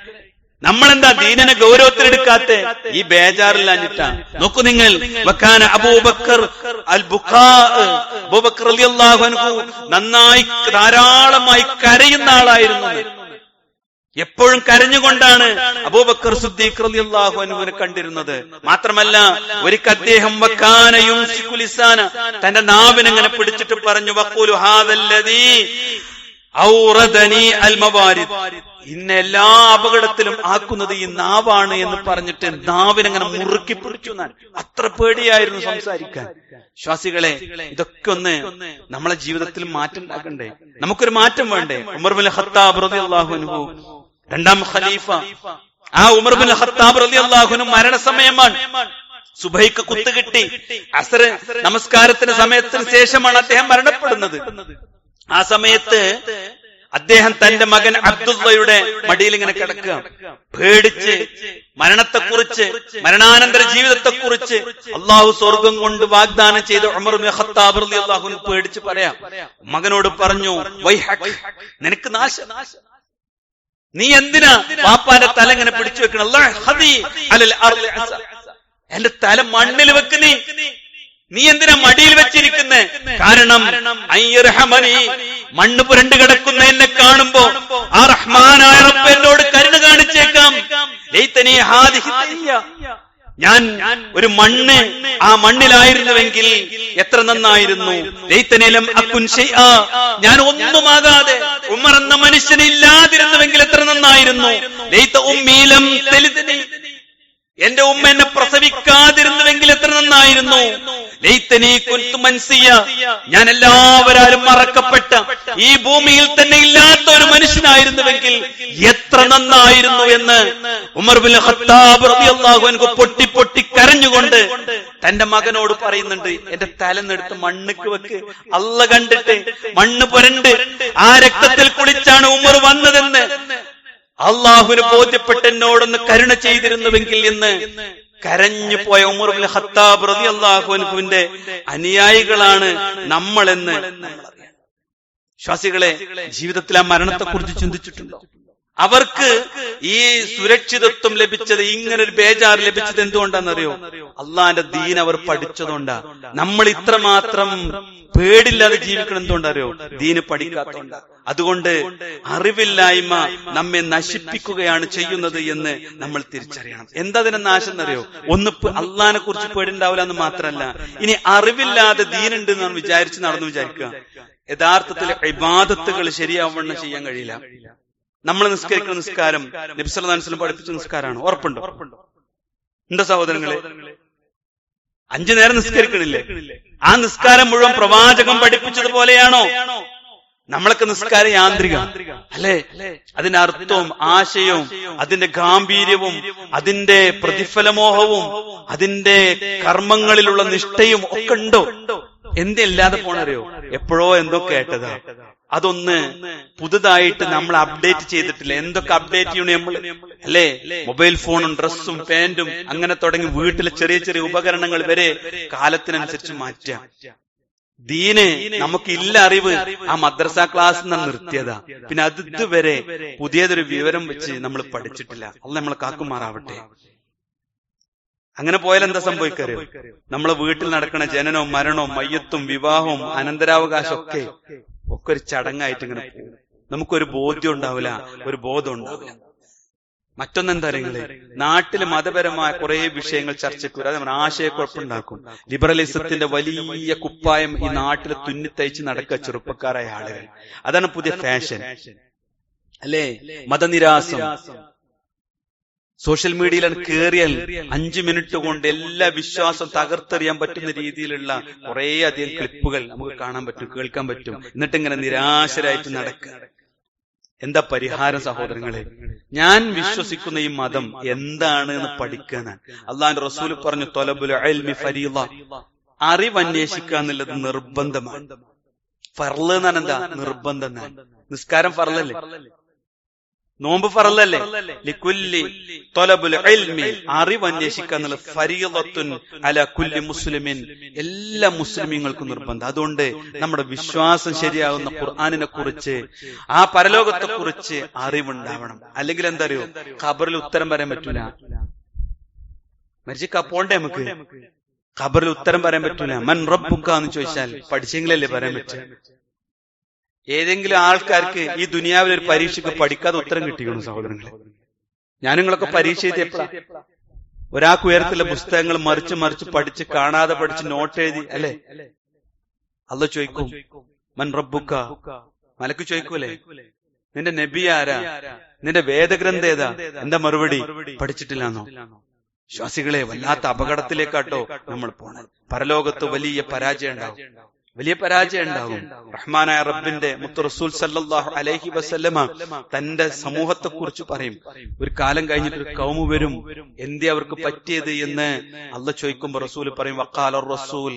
A: നമ്മളെന്താ ദീനിനെ ഗൗരവത്തിലെടുക്കാത്ത? ഈ ബേജാറില്ലാഞ്ഞിട്ടാ. നോക്കൂ നിങ്ങൾ, വകാന അബൂബക്കർ അൽ ബുഖാ, അബൂബക്കർ റളിയല്ലാഹു അൻഹു നന്നായി ധാരാളമായി കരയുന്ന ആളായിരുന്നു. എപ്പോഴും കരഞ്ഞുകൊണ്ടാണ് അബൂബക്കർ സിദ്ദീഖ് റളിയല്ലാഹു അൻഹുവിനെ കണ്ടിരുന്നത്. മാത്രമല്ല ഒരിക്കൽ അദ്ദേഹം വകാന യുംസികു ലിസാന, തന്റെ നാവിനെ പിടിച്ചിട്ട് പറഞ്ഞു, വഖൂലു ഹാദല്ലദീ ഔറദനി അൽ മവാരിദ്, ഇന്ന എല്ലാ അപകടത്തിലും ആക്കുന്നത് ഈ നാവാണ് എന്ന് പറഞ്ഞിട്ട് നാവിനങ്ങനെ മുറുക്കി പിടിച്ചു. അത്ര പേടിയായിരുന്നു സംസാരിക്കാൻ. വിശ്വാസികളെ, ഇതൊക്കെ ഒന്ന് നമ്മളെ ജീവിതത്തിൽ മാറ്റം ഉണ്ടാക്കണ്ടേ? നമുക്കൊരു മാറ്റം വേണ്ടേ? ഉമർ ബിൻ ഖത്താബ് റളിയല്ലാഹു അൻഹു, രണ്ടാം ഖലീഫ, ആ ഉമർ ബിൻ ഖത്താബ് റളിയല്ലാഹു അൻഹു മരണസമയമാണ്. സുബഹിക്ക് കുത്തുകിട്ടി, അസ്ർ നമസ്കാരത്തിന് സമയത്തിന് ശേഷമാണ് അദ്ദേഹം മരണപ്പെടുന്നത്. ആ സമയത്ത് അദ്ദേഹം തന്റെ മകൻ അബ്ദുള്ളയുടെ മടിയിൽ ഇങ്ങനെ കിടക്കുക, പേടിച്ച് മരണത്തെക്കുറിച്ച്, മരണാനന്തര ജീവിതത്തെക്കുറിച്ച് അള്ളാഹു സ്വർഗം കൊണ്ട് വാഗ്ദാനം ചെയ്ത ഉമർ ബിൻ ഖത്താബ് റളിയല്ലാഹു അൻഹു പേടിച്ച് പറയാം, മകനോട് പറഞ്ഞു, വൈഹക്, നിനക്ക് നാശം, നീ എന്തിനാ വാപ്പാന്റെ തല ഇങ്ങനെ പിടിച്ചു വെക്കണം? എന്റെ തല മണ്ണിൽ വെക്ക്, നീ എന്തിനാ മടിയിൽ വെച്ചിരിക്കുന്നേ? കാരണം മണ്ണ് പുരണ്ട് കിടക്കുന്ന എന്നെ കാണുമ്പോ ആ റഹ്മാനായ റബ്ബ് എന്നോട് കരുണ കാണിച്ചേക്കാം. ലൈതനി ഹാദിഹി ദുനിയ, ഞാൻ ഒരു മണ്ണ്, ആ മണ്ണിലായിരുന്നുവെങ്കിൽ എത്ര നന്നായിരുന്നു. ലൈതനി ലം അകുൻ ശൈആ, ഞാൻ ഒന്നുമാകാതെ ഉമർ എന്ന മനുഷ്യനില്ലാതിരുന്നുവെങ്കിൽ എത്ര നന്നായിരുന്നു. ലൈത ഉമ്മീ ലം തലിദ്നി, എന്റെ ഉമ്മ എന്നെ പ്രസവിക്കാതിരുന്നുവെങ്കിൽ എത്ര നന്നായിരുന്നു. ലൈതനി കുൻതു മൻസിയ, ഞാൻ എല്ലാവരും മറക്കപ്പെട്ട ഈ ഭൂമിയിൽ തന്നെ ഇല്ലാത്ത ഒരു മനുഷ്യനായിരുന്നുവെങ്കിൽ എത്ര നന്നായിരുന്നു എന്ന് ഉമർ ബിൻ ഖത്താബ് റളിയല്ലാഹു അൻഹു പൊട്ടി പൊട്ടി കരഞ്ഞുകൊണ്ട് തന്റെ മകനോട് പറയുന്നുണ്ട്. എന്റെ തലന്നെടുത്ത് മണ്ണിക്ക് വെക്ക്, അള്ള കണ്ടിട്ട് മണ്ണ് പുരണ്ട് ആ രക്തത്തിൽ കുളിച്ചാണ് ഉമർ വന്നതെന്ന് അള്ളാഹുവിന് ബോധ്യപ്പെട്ട് എന്നോടൊന്ന് കരുണ ചെയ്തിരുന്നുവെങ്കിൽ എന്ന് കരഞ്ഞു പോയ ഉമർ ഇബ്നു ഖത്താബ് റളിയല്ലാഹു അൻഹുവിന്റെ അനുയായികളാണ് നമ്മളെന്ന് നമ്മളറിയാം. വിശ്വാസികളെ, ജീവിതത്തിൽ ആ മരണത്തെക്കുറിച്ച് ചിന്തിച്ചിട്ടുണ്ടോ? അവർക്ക് ഈ സുരക്ഷിതത്വം ലഭിച്ചത്, ഇങ്ങനൊരു ബേജാറ് ലഭിച്ചത് എന്തുകൊണ്ടാണെന്നറിയോ? അള്ളാന്റെ ദീൻ അവർ പഠിച്ചതുകൊണ്ടാ. നമ്മൾ ഇത്രമാത്രം പേടില്ലാതെ ജീവിക്കണം എന്തുകൊണ്ടറിയോ? ദീന് പഠിക്കാത്തതുകൊണ്ടാ. അതുകൊണ്ട് അറിവില്ലായ്മ നമ്മെ നശിപ്പിക്കുകയാണ് ചെയ്യുന്നത് എന്ന് നമ്മൾ തിരിച്ചറിയണം. എന്താ അതിനെ നാശം എന്നറിയോ? ഒന്ന് അള്ളാഹിനെ കുറിച്ച് പേടിണ്ടാവില്ല എന്ന് മാത്രമല്ല, ഇനി അറിവില്ലാതെ ദീനുണ്ട് എന്ന് വിചാരിച്ച് നടന്നു വിചാരിക്കുക, യഥാർത്ഥത്തിൽ ഇബാദത്തുകൾ ശരിയാവണ്ണം ചെയ്യാൻ കഴിയില്ല. നമ്മൾ നിസ്കരിക്കുന്ന നിസ്കാരം നബി സല്ലല്ലാഹു അലൈഹി വസല്ലം പഠിപ്പിച്ച നിസ്കാരമാണ്. ഉറപ്പുണ്ടോ? ഉണ്ടോ സഹോദരങ്ങളെ? 5 നേരം നിസ്കരിക്കണില്ലേ? ആ നിസ്കാരം മുഴുവൻ പ്രവാചകൻ പഠിപ്പിച്ചതുപോലെയാണോ? നമ്മളൊക്കെ നിസ്കാരം യാന്ത്രിക അല്ലേ? അതിന്റെ അർത്ഥവും ആശയവും അതിന്റെ ഗാംഭീര്യവും അതിന്റെ പ്രതിഫലമോഹവും അതിന്റെ കർമ്മങ്ങളിലുള്ള നിഷ്ഠയും ഒക്കെ ഉണ്ടോ? എന്തില്ലാതെ പോണറിയോ? എപ്പോഴോ എന്തോ കേട്ടതാ. അതൊന്ന് പുതുതായിട്ട് നമ്മൾ അപ്ഡേറ്റ് ചെയ്തിട്ടില്ല. എന്തൊക്കെ അപ്ഡേറ്റ് ചെയ്യണം നമ്മൾ അല്ലേ? മൊബൈൽ ഫോണും ഡ്രസ്സും പാന്റും അങ്ങനെ തുടങ്ങി വീട്ടിലെ ചെറിയ ചെറിയ ഉപകരണങ്ങൾ വരെ കാലത്തിനനുസരിച്ച് മാറ്റാം. ദീന് നമുക്കില്ല അറിവ് ആ മദ്രസ ക്ലാസ് നിന്ന് നിർത്തിയതാ. പിന്നെ അത് ഇതുവരെ പുതിയതൊരു വിവരം വെച്ച് നമ്മൾ പഠിച്ചിട്ടില്ല. അള്ളാഹ് നമ്മളെ കാക്കുമാറാവട്ടെ. അങ്ങനെ പോയാൽ എന്താ സംഭവിക്കറിയോ? നമ്മളെ വീട്ടിൽ നടക്കുന്ന ജനനവും മരണവും മയ്യത്തും വിവാഹവും അനന്തരാവകാശം ഒക്കെ ഒരു ചടങ്ങായിട്ട് ഇങ്ങനെ പോകും. നമുക്കൊരു ബോധ്യം ഉണ്ടാവില്ല, ഒരു ബോധം ഉണ്ടാവില്ല. മറ്റൊന്നെന്താ നിങ്ങള്, നാട്ടില് മതപരമായ കുറെ വിഷയങ്ങൾ ചർച്ചയ്ക്ക് വരും. അത് ആശയക്കുഴപ്പമുണ്ടാക്കും. ലിബറലിസത്തിന്റെ വലിയ കുപ്പായം ഈ നാട്ടിൽ തുന്നിത്തയ്ച്ച് നടക്കുക ചെറുപ്പക്കാരായ ആളുകൾ. അതാണ് പുതിയ ഫാഷൻ അല്ലേ? മതനിരാസം. സോഷ്യൽ മീഡിയയിൽ കയറിയാൽ 5 മിനിറ്റ് കൊണ്ട് എല്ലാ വിശ്വാസം തകർത്തെറിയാൻ പറ്റുന്ന രീതിയിലുള്ള കുറെ അധികം ക്ലിപ്പുകൾ നമുക്ക് കാണാൻ പറ്റും, കേൾക്കാൻ പറ്റും. എന്നിട്ട് ഇങ്ങനെ നിരാശരായിട്ട് നടക്കുക. എന്താ പരിഹാരം സഹോദരങ്ങളെ? ഞാൻ വിശ്വസിക്കുന്ന ഈ മതം എന്താണ് എന്ന് പഠിക്കാൻ അള്ളാഹുവിന്റെ റസൂൽ പറഞ്ഞു, ത്വലബുൽ ഇൽമി ഫരീള, അറിവ് അന്വേഷിക്കുക എന്നുള്ളത് നിർബന്ധമാണ്. ഫർള് എന്നാണ് എന്താ? നിർബന്ധം. നിസ്കാരം ഫർളല്ലേ? നോമ്പ് ഫർളല്ലേ? ലികുല്ലി ത്വലബുൽ ഇൽമി, അറിവ് അന്വേഷിക്കുക എന്നുള്ളത് ഫരീളത്തുൻ അലാ കുല്ലി മുസ്ലിമിൻ, എല്ലാ മുസ്ലിമീങ്ങൾക്കും നിർബന്ധം. അതുകൊണ്ട് നമ്മുടെ വിശ്വാസം ശരിയാകുന്ന ഖുർആനിനെ കുറിച്ച്, ആ പരലോകത്തെ കുറിച്ച് അറിവുണ്ടാവണം. അല്ലെങ്കിൽ എന്താ അറിയോ? ഖബറിൽ ഉത്തരം പറയാൻ പറ്റൂല. മരിച്ച പോണ്ടേ നമുക്ക്? ഖബറിൽ ഉത്തരം പറയാൻ പറ്റൂല. മൻ റബ്ബുക എന്ന് ചോദിച്ചാൽ പഠിച്ചെങ്കിലല്ലേ പറയാൻ പറ്റുക. ഏതെങ്കിലും ആൾക്കാർക്ക് ഈ ദുനിയാവിൽ ഒരു പരീക്ഷയ്ക്ക് പഠിക്കാതെ ഉത്തരം കിട്ടിക്കണം സഹോദരങ്ങളെ. ഞാൻ നിങ്ങളൊക്കെ പരീക്ഷ എഴുതിയപ്പോഴാ ഒരാൾക്ക് ഉയരത്തിലെ പുസ്തകങ്ങൾ മറിച്ച് മറിച്ച് പഠിച്ച് കാണാതെ പഠിച്ച് നോട്ട് എഴുതി അല്ലെ? അല്ലാഹു ചോദിക്കും മൻ റബ്ബുക, മലക്ക് ചോദിക്കൂലേ നിന്റെ നബി ആരാ, നിന്റെ വേദഗ്രന്ഥം ഏതാ? എന്താ മറുപടി? പഠിച്ചിട്ടില്ലാന്നോ? വിശ്വാസികളെ, വല്ലാത്ത അപകടത്തിലേക്കാട്ടോ നമ്മൾ പോണേ. പരലോകത്ത് വലിയ പരാജയം ഉണ്ടാവും, വലിയ പരാജയം ഉണ്ടാകും. റഹ്മാനായ റബ്ബിന്റെ മുത്ത് റസൂൽ സല്ലല്ലാഹു അലൈഹി വസല്ലമ തന്റെ സമൂഹത്തെ കുറിച്ച് പറയും. ഒരു കാലം കഴിഞ്ഞിട്ട് ഒരു കൗമ് വരും, എന്തേ അവർക്ക് പറ്റിയത് എന്ന് അല്ലാഹ് ചോദിക്കുമ്പോ റസൂൽ പറയും വഖാല റസൂൽ,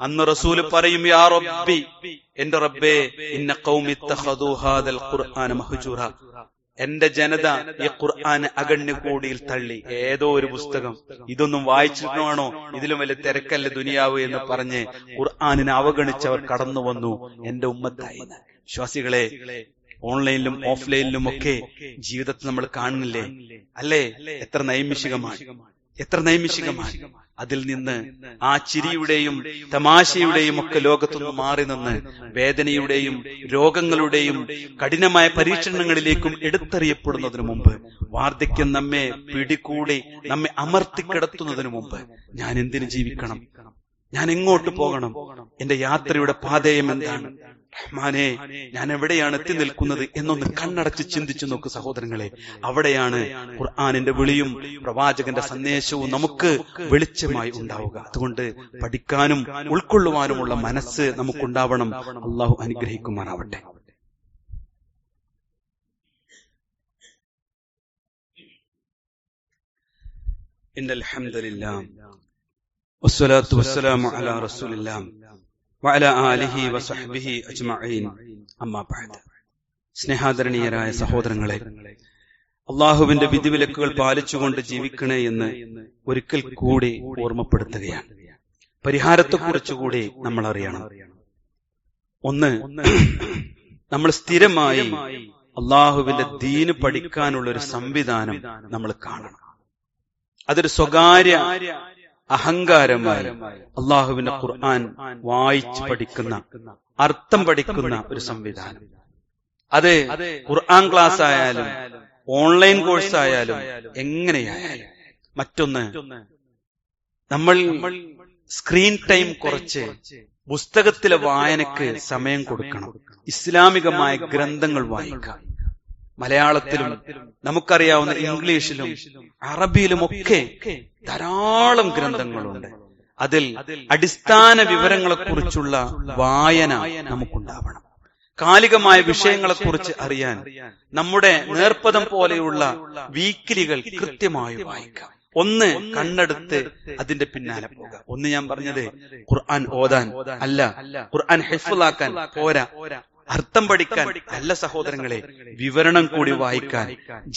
A: അന്ന് റസൂൽ പറയും യാ റബ്ബി, എന്റെ റബ്ബേ, ഇന്ന ഖൗമി ഇത്തഖദൂ ഹാദൽ ഖുർആന മഹ്ജൂറ, എന്റെ ജനത ഈ ഖുർആൻ അഗണ്യകോടിയിൽ തള്ളി. ഏതോ ഒരു പുസ്തകം, ഇതൊന്നും വായിച്ചിട്ടാണോ? ഇതിലും വലിയ തിരക്കല്ല ദുനിയാവ് എന്ന് പറഞ്ഞ് ഖുർആനിനെ അവഗണിച്ചവർ കടന്നു വന്നു എന്റെ ഉമ്മത്തായി. വിശ്വാസികളെ, ഓൺലൈനിലും ഓഫ്ലൈനിലും ഒക്കെ ജീവിതത്തിൽ നമ്മൾ കാണുന്നില്ലേ അല്ലേ? എത്ര നൈമിഷികമാണ്. എത്ര നൈമിഷികമാണ്. അതിൽ നിന്ന് ആ ചിരിയുടെയും തമാശയുടെയും ഒക്കെ ലോകത്തുനിന്ന് മാറി നിന്ന് വേദനയുടെയും രോഗങ്ങളുടെയും കഠിനമായ പരീക്ഷണങ്ങളിലേക്കും എടുത്തെറിയപ്പെടുന്നതിനു മുമ്പ്, വാർദ്ധക്യം നമ്മെ പിടികൂടി നമ്മെ അമർത്തിക്കിടത്തുന്നതിനു മുമ്പ് ഞാൻ എന്തിനു ജീവിക്കണം, ഞാൻ എങ്ങോട്ട് പോകണം, എന്റെ യാത്രയുടെ പാതയം എന്താണ്, റഹ്മാനെ ഞാൻ എവിടെയാണ് എത്തി നിൽക്കുന്നത് എന്നൊന്ന് കണ്ണടച്ച് ചിന്തിച്ചു നോക്ക് സഹോദരങ്ങളെ. അവിടെയാണ് ഖുർആനിന്റെ വിളിയും പ്രവാചകന്റെ സന്ദേശവും നമുക്ക് വെളിച്ചമായി ഉണ്ടാവുക. അതുകൊണ്ട് പഠിക്കാനും ഉൾക്കൊള്ളുവാനുമുള്ള മനസ്സ് നമുക്കുണ്ടാവണം. അള്ളാഹു അനുഗ്രഹിക്കുമാറാവട്ടെ. ഇന്നൽ ഹംദുലില്ലാഹ് വസ്സലാത്തു വസ്സലാമു അലാ റസൂലില്ലാഹ് വഅലാ ആലിഹി വസഹ്ബിഹി അജ്മഈൻ. അമ്മാ ബഅദ്. സ്നേഹാദരണീയരായ സഹോദരങ്ങളെ, അള്ളാഹുവിന്റെ വിധിവിലക്കുകൾ പാലിച്ചുകൊണ്ട് ജീവിക്കണേ എന്ന് ഒരിക്കൽ കൂടി ഓർമ്മപ്പെടുത്തുകയാണ്. പരിഹാരത്തെക്കുറിച്ചുകൂടി നമ്മൾ അറിയണം. ഒന്ന്, നമ്മൾ സ്ഥിരമായി അള്ളാഹുവിന്റെ ദീന് പഠിക്കാനുള്ള ഒരു സംവിധാനം നമ്മൾ കാണണം. അതൊരു സ്വകാര്യ അഹങ്കാരമായി അള്ളാഹുവിന്റെ ഖുർആൻ വായിച്ച് പഠിക്കുന്ന, അർത്ഥം പഠിക്കുന്ന ഒരു സംവിധാനം. അത് ഖുർആൻ ക്ലാസ് ആയാലും ഓൺലൈൻ കോഴ്സ് ആയാലും എങ്ങനെയായാലും. മറ്റൊന്ന്, നമ്മൾ സ്ക്രീൻ ടൈം കുറച്ച് പുസ്തകത്തിലെ വായനക്ക് സമയം കൊടുക്കണം. ഇസ്ലാമികമായ ഗ്രന്ഥങ്ങൾ വായിക്കാം. മലയാളത്തിലും നമുക്കറിയാവുന്ന ഇംഗ്ലീഷിലും അറബിയിലുമൊക്കെ ധാരാളം ഗ്രന്ഥങ്ങളുണ്ട്. അതിൽ അടിസ്ഥാന വിവരങ്ങളെക്കുറിച്ചുള്ള വായന നമുക്കുണ്ടാവണം. കാലികമായ വിഷയങ്ങളെക്കുറിച്ച് അറിയാൻ നമ്മുടെ നേർപ്പദം പോലെയുള്ള വീക്കിലികൾ കൃത്യമായി വായിക്കാം. ഒന്ന് കണ്ണെടുത്ത് അതിന്റെ പിന്നാലെ പോകാം. ഒന്ന് ഞാൻ പറഞ്ഞത് ഖുർആൻ ഓതാൻ അല്ല, ഖുർആൻ ഹിഫ്ളാക്കാൻ പോരാ, അർത്ഥം പഠിക്കാൻ അല്ല സഹോദരങ്ങളെ, വിവരണം കൂടി വായിക്കാൻ.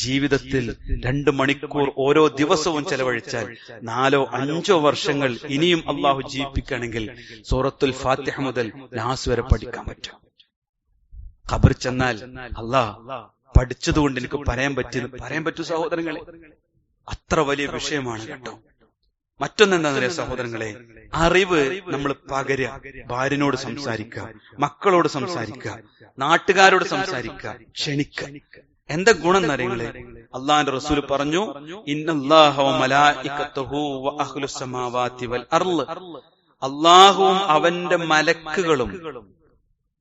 A: ജീവിതത്തിൽ 2 മണിക്കൂർ ഓരോ ദിവസവും ചെലവഴിച്ചാൽ 4-5 വർഷങ്ങൾ ഇനിയും അള്ളാഹു ജീവിപ്പിക്കുകയാണെങ്കിൽ സൂറത്തുൽ ഫാത്തിഹ മുതൽ നാസ് വരെ പഠിക്കാൻ പറ്റും. ഖബർ ചെന്നാൽ അല്ലാഹ് പഠിച്ചതുകൊണ്ട് എനിക്ക് പറയാൻ പറ്റൂ സഹോദരങ്ങളെ. അത്ര വലിയ വിഷയമാണ് കേട്ടോ. മറ്റൊന്നെന്താ സഹോദരങ്ങളെ, അറിവ് നമ്മൾ പകരുക. ഭാര്യനോട് സംസാരിക്കുക, മക്കളോട് സംസാരിക്കുക, നാട്ടുകാരോട് സംസാരിക്കുക, ക്ഷണിക്കുക. എന്താ ഗുണം എന്നറിയങ്ങളെ? അള്ളാന്റെ റസൂൽ പറഞ്ഞു, ഇന്നല്ലാഹ വ മലായികത്തുഹു വ അഹ്ലുസ് സമാവാതി വൽ അർള്. അള്ളാഹുവും അവന്റെ മലക്കുകളും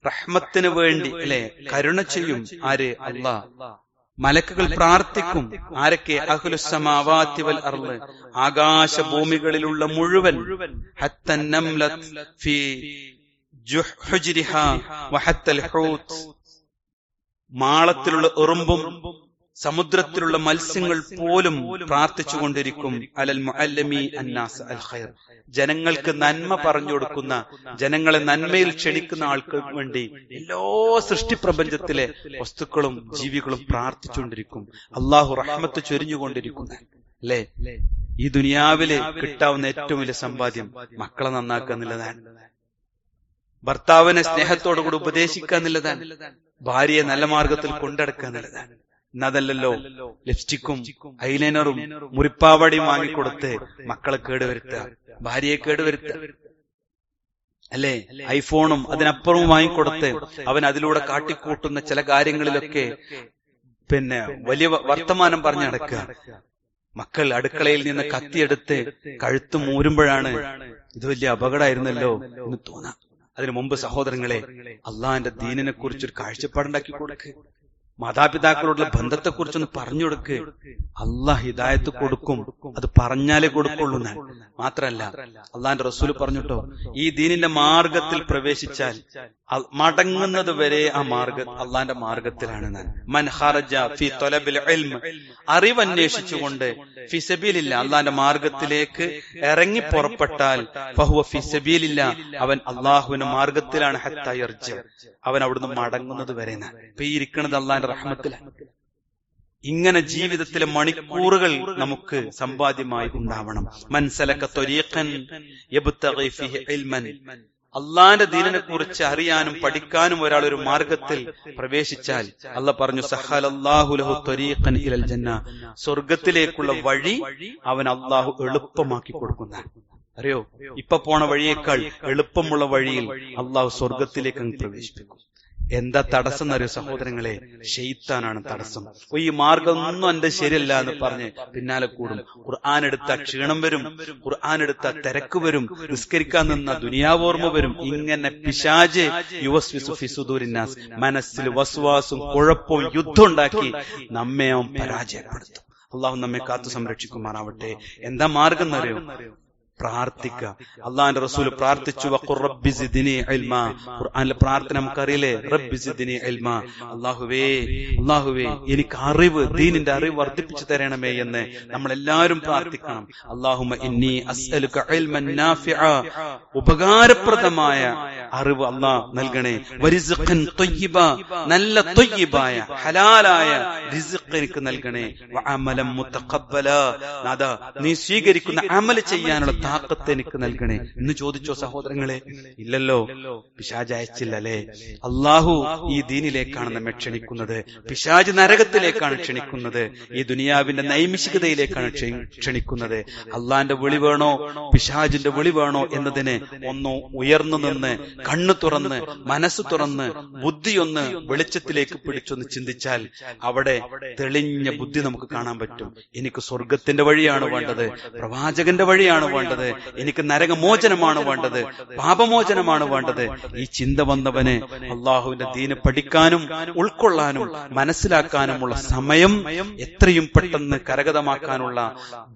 A: റഹ്മത്തിന് വേണ്ടി കരുണ ചെയ്യും. ആര്? അള്ളാഹ്. മലക്കുകൾ പ്രാർത്ഥിക്കും. ആരൊക്കെ? അഹ്ലുസ് സമാവാതി വൽ അർള്, ആകാശഭൂമികളിലുള്ള മുഴുവൻ. ഹത്തൻ നംലത് ഫീ ഹുജ്രിഹാ വഹത്തൽ ഹൂത്, മാളത്തിലുള്ള എറുമ്പും സമുദ്രത്തിലുള്ള മത്സ്യങ്ങൾ പോലും പ്രാർത്ഥിച്ചുകൊണ്ടിരിക്കും. അലൽ മുഅല്ലമി അന്നാസ് അൽ ഖൈർ, ജനങ്ങൾക്ക് നന്മ പറഞ്ഞു കൊടുക്കുന്ന, ജനങ്ങളെ നന്മയിൽ ക്ഷണിക്കുന്ന ആൾക്കൾക്ക് വേണ്ടി എല്ലാ സൃഷ്ടിപ്രപഞ്ചത്തിലെ വസ്തുക്കളും ജീവികളും പ്രാർത്ഥിച്ചുകൊണ്ടിരിക്കും. അള്ളാഹു റഹ്മത്ത് ചൊരിഞ്ഞുകൊണ്ടിരിക്കുന്ന അല്ലേ? ഈ ദുനിയാവില് കിട്ടാവുന്ന ഏറ്റവും വലിയ സമ്പാദ്യം മക്കളെ നന്നാക്കുക എന്നുള്ളതാണ്. ഭർത്താവിനെ സ്നേഹത്തോടുകൂടി ഉപദേശിക്കുക എന്നുള്ളതാണ്. ഭാര്യയെ നല്ല മാർഗത്തിൽ കൊണ്ടെടുക്കുക എന്നുള്ളതാണ്. എന്നതല്ലല്ലോ ലിപ്സ്റ്റിക്കും ഐലൈനറും മുറിപ്പാവടിയും വാങ്ങിക്കൊടുത്ത് മക്കളെ കേടുവരുത്തുക, ഭാര്യയെ കേടുവരുത്തുക അല്ലേ? ഐഫോണും അതിനപ്പുറവും വാങ്ങിക്കൊടുത്ത് അവൻ അതിലൂടെ കാട്ടിക്കൂട്ടുന്ന ചില കാര്യങ്ങളിലൊക്കെ വലിയ വർത്തമാനം പറഞ്ഞു നടക്കുക. മക്കൾ അടുക്കളയിൽ നിന്ന് കത്തിയെടുത്ത് കഴുത്ത് മൂരുമ്പോഴാണ് ഇത് വലിയ അപകടമായിരുന്നല്ലോ എന്ന് തോന്നാം. അതിനു മുമ്പ് സഹോദരങ്ങളെ, അള്ളാഹിന്റെ ദീനിനെ കുറിച്ചൊരു കാഴ്ചപ്പാടുണ്ടാക്കി കൊടുക്കുക. മാതാപിതാക്കളോടുള്ള ബന്ധത്തെക്കുറിച്ചൊന്ന് പറഞ്ഞു കൊടുക്ക്. അള്ളാഹ് ഹിദായത്ത് കൊടുക്കും, അത് പറഞ്ഞാലേ കൊടുക്കുള്ളൂ. മാത്രല്ല അള്ളാഹിന്റെ റസൂല് പറഞ്ഞിട്ടോ, ഈ ദീനിന്റെ മാർഗത്തിൽ പ്രവേശിച്ചാൽ മടങ്ങുന്നത് വരെ ആ അള്ളാഹിന്റെ മാർഗത്തിലാണ്. മൻ ഖറജ ഫീ തലബിൽ ഇൽമ്, അറിവന്വേഷിച്ചുകൊണ്ട് ഫീ സബീലില്ലാ, അള്ളാഹിന്റെ മാർഗത്തിലേക്ക് ഇറങ്ങി പുറപ്പെട്ടാൽ ഫഹുവ ഫീ സബീലില്ലാ, അവൻ അള്ളാഹുവിന്റെ മാർഗത്തിലാണ്. ഹത്താ യർജ, അവൻ അവിടുന്ന് മടങ്ങുന്നത് വരെ. ഇപ്പൊ ഈ ഇരിക്കുന്നത് അള്ളാഹിന്റെ റഹ്മത്തിലാണ്. ഇങ്ങനെ ജീവിതത്തിലെ മണിക്കൂറുകൾ നമുക്ക് സമ്പാദ്യമായി ഉണ്ടാവണം. മൻ സലക ത്വരീഖൻ യബ്തഗി ഫീഹി ഇൽമൻ, അള്ളാന്റെ ദീനിനെ കുറിച്ച് അറിയാനും പഠിക്കാനും ഒരാൾ ഒരു മാർഗത്തിൽ പ്രവേശിച്ചാൽ അള്ളാഹ് പറഞ്ഞു സഹലല്ലാഹു ലഹു ത്വരീഖൻ ഇലൽ ജന്ന, സ്വർഗത്തിലേക്കുള്ള വഴി അവൻ അള്ളാഹു എളുപ്പമാക്കി കൊടുക്കുന്നതാണ്. അറിയോ, ഇപ്പൊ പോണ വഴിയേക്കാൾ എളുപ്പമുള്ള വഴിയിൽ അള്ളാഹു സ്വർഗത്തിലേക്ക് അങ്ങ് പ്രവേശിപ്പിക്കും. എന്താ തടസ്സം എന്നറിയോ സഹോദരങ്ങളെ? ശൈത്താനാണ് തടസ്സം. ഈ മാർഗം ഒന്നും എന്റെ ശരിയല്ല എന്ന് പറഞ്ഞ് പിന്നാലെ കൂടും. ഖുർആൻ എടുത്ത ക്ഷീണം വരും, ഖുർആൻ എടുത്ത തിരക്ക് വരും, നിസ്കരിക്കാൻ നിന്ന ദുനിയാവോർമ്മ വരും. ഇങ്ങനെ പിശാച് യുവസ്വിസു ഫി സുദൂരിന്നാസ്, മനസ്സിൽ വസ്വാസും കുഴപ്പവും യുദ്ധം ഉണ്ടാക്കി നമ്മെ അവൻ പരാജയപ്പെടുത്തും. അള്ളാഹു നമ്മെ കാത്തു സംരക്ഷിക്കുമാറാവട്ടെ. എന്താ മാർഗം എന്നറിയോ? പ്രാർത്ഥിക്കുക. അള്ളാന്റെ റസൂൽ പ്രാർത്ഥിച്ചു, വഖുർ റബ്ബി സിദ്നി ഇൽമാ. ഖുർആനിലെ പ്രാർത്ഥന നമുക്കറിയില്ലേ? റബ്ബി സിദ്നി ഇൽമാ, അല്ലാഹുവേ അല്ലാഹുവേ എനിക്ക് അറിവ്, ദീനിന്റെ അറിവ് വർദ്ധിപ്പിച്ചു തരണമേ എന്ന് നമ്മളെല്ലാവരും പ്രാർത്ഥിക്കണം. അല്ലാഹുമ്മ ഇന്നി അസ്അലുക ഇൽമൻ നാഫിഅ, ഉപകാരപ്രദമായ അറിവ് അല്ലാഹ് നൽകണേ. വരിസ്ഖൻ ത്വയ്യിബ, നല്ല ത്വയ്യിബായ ഹലാലായ റിസ്ഖ് എനിക്ക് നൽകണേ. വഅമലൻ മുതഖബ്ബല, നാദാ നീ സ്വീകരിക്കുന്ന അമൽ ചെയ്യാനുള്ള താക്കത്ത് എനിക്ക് നൽകണേ എന്ന് ചോദിച്ചോ സഹോദരങ്ങളെ? ഇല്ലല്ലോ, പിശാച് അയച്ചില്ലല്ലേ. അള്ളാഹു ഈ ദീനിലേക്കാണ് നമ്മെ ക്ഷണിക്കുന്നത്. പിശാച് നരകത്തിലേക്കാണ് ക്ഷണിക്കുന്നത്. ഈ ദുനിയാവിന്റെ നൈമിഷികതയിലേക്കാണ് ക്ഷണിക്കുന്നത്. അള്ളാന്റെ വിളി വേണോ പിശാചിന്റെ വിളി വേണോ എന്നതിന് ഒന്ന് ഉയർന്നു നിന്ന് കണ്ണു തുറന്ന് മനസ്സ് തുറന്ന് ബുദ്ധിയൊന്ന് വെളിച്ചത്തിലേക്ക് പിടിച്ചൊന്ന് ചിന്തിച്ചാൽ അവിടെ തെളിഞ്ഞ ബുദ്ധി നമുക്ക് കാണാൻ പറ്റും. എനിക്ക് സ്വർഗത്തിന്റെ വഴിയാണ് വേണ്ടത്, പ്രവാചകന്റെ വഴിയാണ് വേണ്ടത്, എനിക്ക് നരകമോചനമാണ് വേണ്ടത്, പാപമോചനമാണ് വേണ്ടത്. ഈ ചിന്ത വന്നവന് അള്ളാഹുവിന്റെ ദീന് പഠിക്കാനും ഉൾക്കൊള്ളാനും മനസ്സിലാക്കാനുമുള്ള സമയം എത്രയും പെട്ടെന്ന് കരഗതമാക്കാനുള്ള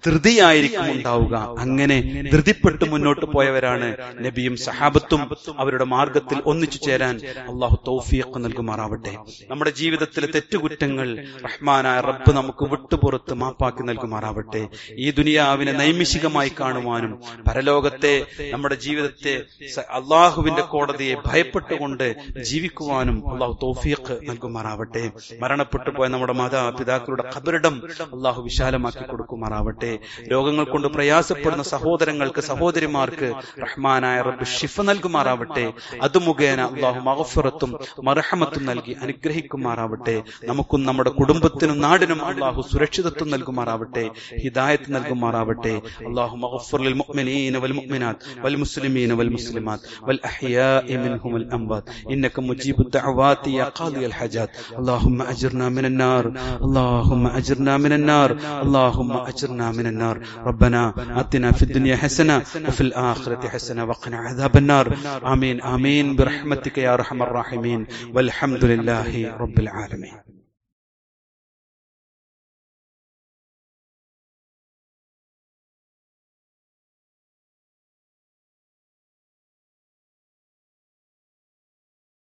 A: ധൃതിയായിരിക്കും ഉണ്ടാവുക. അങ്ങനെ ധൃതിപ്പെട്ട് മുന്നോട്ട് പോയവരാണ് നബിയും സഹാബത്തും. അവരുടെ മാർഗത്തിൽ ഒന്നിച്ചു ചേരാൻ അള്ളാഹു തൗഫീഖ് നൽകുമാറാവട്ടെ. നമ്മുടെ ജീവിതത്തിലെ തെറ്റുകുറ്റങ്ങൾ റഹ്മാനായ റബ്ബ് നമുക്ക് വിട്ടുപുറത്ത് മാപ്പാക്കി നൽകുമാറാവട്ടെ. ഈ ദുനിയാവിനെ നൈമിഷികമായി കാണുവാനും പരലോകത്തെ നമ്മുടെ ജീവിതത്തെ അള്ളാഹുവിന്റെ കോടതിയെ ഭയപ്പെട്ടുകൊണ്ട് ജീവിക്കുവാനും അള്ളാഹു തൗഫീഖ് നൽകുമാറാവട്ടെ. മരണപ്പെട്ടു പോയ നമ്മുടെ മാതാപിതാക്കളുടെ ഖബറിടം അള്ളാഹു വിശാലമാക്കി കൊടുക്കുമാറാവട്ടെ. രോഗങ്ങൾ കൊണ്ട് പ്രയാസപ്പെടുന്ന സഹോദരങ്ങൾക്ക് സഹോദരിമാർക്ക് റഹ്മാനായ റബ്ബ് ശിഫ നൽകുമാറാവട്ടെ. അത് മുഖേന അള്ളാഹു മഗ്ഫിറത്തും മർഹമത്തും നൽകി അനുഗ്രഹിക്കുമാറാവട്ടെ. നമുക്കും നമ്മുടെ കുടുംബത്തിനും നാടിനും അള്ളാഹു സുരക്ഷിതത്വം നൽകുമാറാവട്ടെ, ഹിദായത്ത് നൽകുമാറാവട്ടെ. അള്ളാഹു മഗ്ഫിർ للمؤمنين والمؤمنات والمسلمين والمسلمات والأحياء منهم والأموات إنك مجيب الدعوات يا قاضي الحاجات. اللهم أجرنا من النار، اللهم أجرنا من النار، اللهم أجرنا من النار. ربنا آتنا في الدنيا حسنة وفي الآخرة حسنة وقنا عذاب النار. آمين آمين برحمتك يا أرحم الراحمين والحمد لله رب العالمين.